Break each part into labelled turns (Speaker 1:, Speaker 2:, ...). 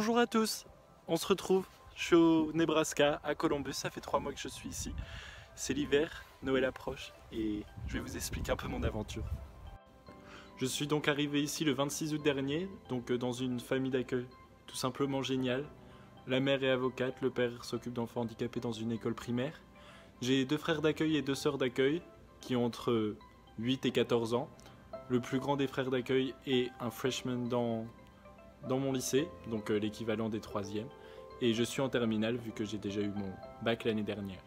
Speaker 1: Bonjour à tous, on se retrouve, je suis au Nebraska, à Columbus, ça fait 3 mois que je suis ici. C'est l'hiver, Noël approche et je vais vous expliquer un peu mon aventure. Je suis donc arrivé ici le 26 août dernier, donc dans une famille d'accueil tout simplement géniale. La mère est avocate, le père s'occupe d'enfants handicapés dans une école primaire. J'ai 2 frères d'accueil et 2 sœurs d'accueil qui ont entre 8 et 14 ans. Le plus grand des frères d'accueil est un freshman dans mon lycée, donc l'équivalent des 3e. Et je suis en terminale vu que j'ai déjà eu mon bac l'année dernière.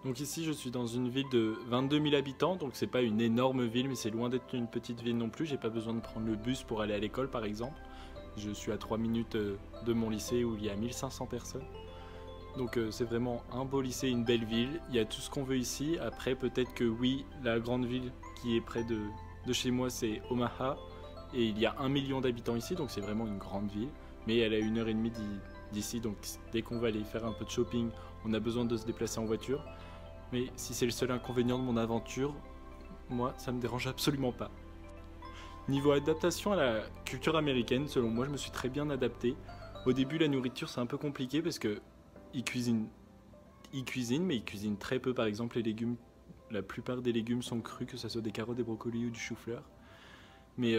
Speaker 1: Donc ici je suis dans une ville de 22 000 habitants, donc c'est pas une énorme ville mais c'est loin d'être une petite ville non plus. J'ai pas besoin de prendre le bus pour aller à l'école par exemple. Je suis à 3 minutes de mon lycée où il y a 1500 personnes. Donc c'est vraiment un beau lycée, une belle ville, il y a tout ce qu'on veut ici. Après peut-être que oui, la grande ville qui est près de chez moi c'est Omaha. Et il y a 1 million d'habitants ici, donc c'est vraiment une grande ville. Mais elle est à 1h30 d'ici, donc dès qu'on va aller faire un peu de shopping, on a besoin de se déplacer en voiture. Mais si c'est le seul inconvénient de mon aventure, moi ça me dérange absolument pas. Niveau adaptation à la culture américaine, selon moi je me suis très bien adapté. Au début la nourriture c'est un peu compliqué parce que ils cuisinent mais ils cuisinent très peu. Par exemple les légumes, la plupart des légumes sont crus, que ce soit des carottes, des brocolis ou du chou-fleur. Mais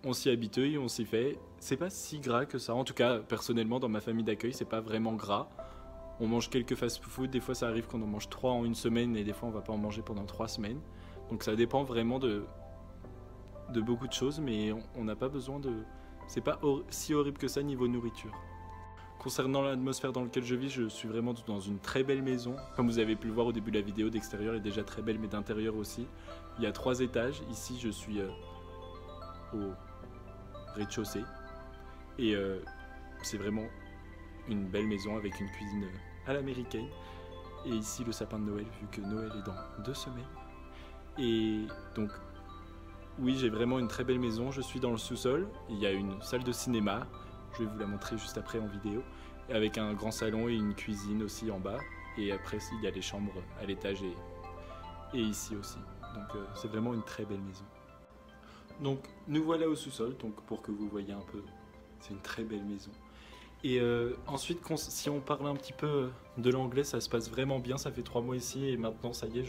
Speaker 1: on s'y habitue, on s'y fait. C'est pas si gras que ça. En tout cas, personnellement, dans ma famille d'accueil, c'est pas vraiment gras. On mange quelques fast-food. Des fois, ça arrive qu'on en mange 3 en une semaine et des fois, on va pas en manger pendant 3 semaines. Donc, ça dépend vraiment de beaucoup de choses, mais on n'a pas besoin de. C'est pas si horrible que ça niveau nourriture. Concernant l'atmosphère dans laquelle je vis, je suis vraiment dans une très belle maison. Comme vous avez pu le voir au début de la vidéo, d'extérieur elle est déjà très belle, mais d'intérieur aussi. Il y a 3 étages. Ici, je suis au rez-de-chaussée. Et c'est vraiment une belle maison avec une cuisine à l'américaine. Et ici, le sapin de Noël, vu que Noël est dans 2 semaines. Et donc, oui, j'ai vraiment une très belle maison. Je suis dans le sous-sol. Il y a une salle de cinéma. Je vais vous la montrer juste après en vidéo. Avec un grand salon et une cuisine aussi en bas. Et après, il y a les chambres à l'étage et ici aussi. Donc, c'est vraiment une très belle maison. Donc, nous voilà au sous-sol. Donc, pour que vous voyez un peu, c'est une très belle maison. Et ensuite, si on parle un petit peu de l'anglais, ça se passe vraiment bien. Ça fait 3 mois ici et maintenant, ça y est,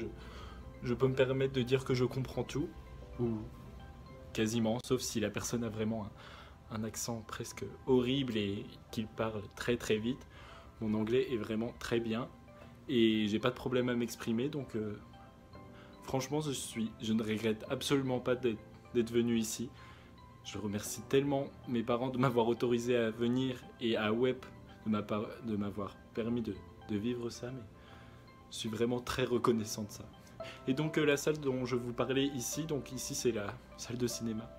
Speaker 1: je peux me permettre de dire que je comprends tout. Ou quasiment, sauf si la personne a vraiment un accent presque horrible et qu'il parle très très vite. Mon anglais est vraiment très bien et j'ai pas de problème à m'exprimer, donc franchement je ne regrette absolument pas d'être venu ici. Je remercie tellement mes parents de m'avoir autorisé à venir et à Web de m'avoir permis de vivre ça, mais je suis vraiment très reconnaissant de ça. Et donc la salle dont je vous parlais ici, donc ici c'est la salle de cinéma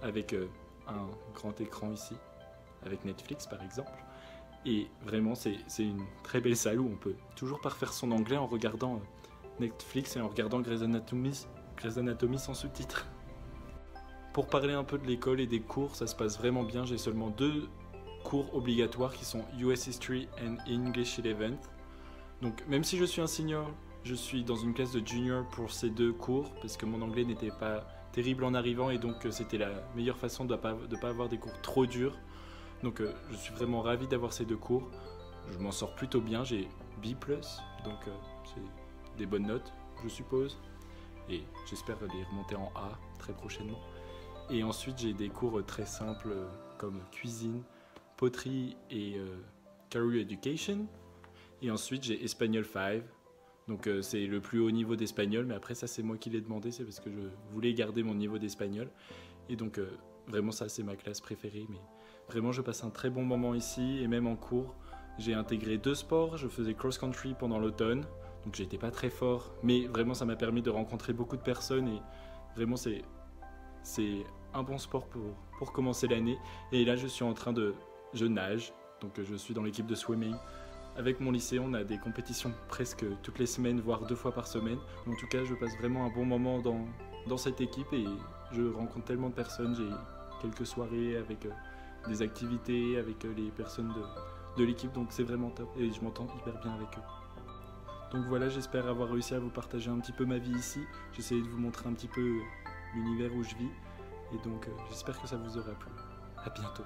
Speaker 1: avec un grand écran ici, avec Netflix par exemple. Et vraiment c'est une très belle salle où on peut toujours parfaire son anglais en regardant Netflix et en regardant Grey's Anatomy sans sous-titres. Pour parler un peu de l'école et des cours, ça se passe vraiment bien. J'ai seulement 2 cours obligatoires qui sont US History and English 11th. Donc même si je suis un senior, je suis dans une classe de junior pour ces 2 cours parce que mon anglais n'était pas terrible en arrivant et donc c'était la meilleure façon de ne pas avoir des cours trop durs. Donc je suis vraiment ravi d'avoir ces 2 cours. Je m'en sors plutôt bien, j'ai B+, donc c'est des bonnes notes je suppose. Et j'espère les remonter en A très prochainement. Et ensuite j'ai des cours très simples comme cuisine, poterie et career education. Et ensuite j'ai Espagnol 5. Donc c'est le plus haut niveau d'espagnol, mais après ça c'est moi qui l'ai demandé, c'est parce que je voulais garder mon niveau d'espagnol. Et donc vraiment ça c'est ma classe préférée, mais vraiment je passe un très bon moment ici, et même en cours, j'ai intégré 2 sports, je faisais cross-country pendant l'automne, donc j'étais pas très fort, mais vraiment ça m'a permis de rencontrer beaucoup de personnes, et vraiment c'est un bon sport pour commencer l'année. Et là je nage, donc je suis dans l'équipe de swimming. Avec mon lycée, on a des compétitions presque toutes les semaines, voire 2 fois par semaine. En tout cas, je passe vraiment un bon moment dans cette équipe et je rencontre tellement de personnes. J'ai quelques soirées avec des activités, avec les personnes de l'équipe, donc c'est vraiment top et je m'entends hyper bien avec eux. Donc voilà, j'espère avoir réussi à vous partager un petit peu ma vie ici. J'essayais de vous montrer un petit peu l'univers où je vis et donc j'espère que ça vous aura plu. À bientôt.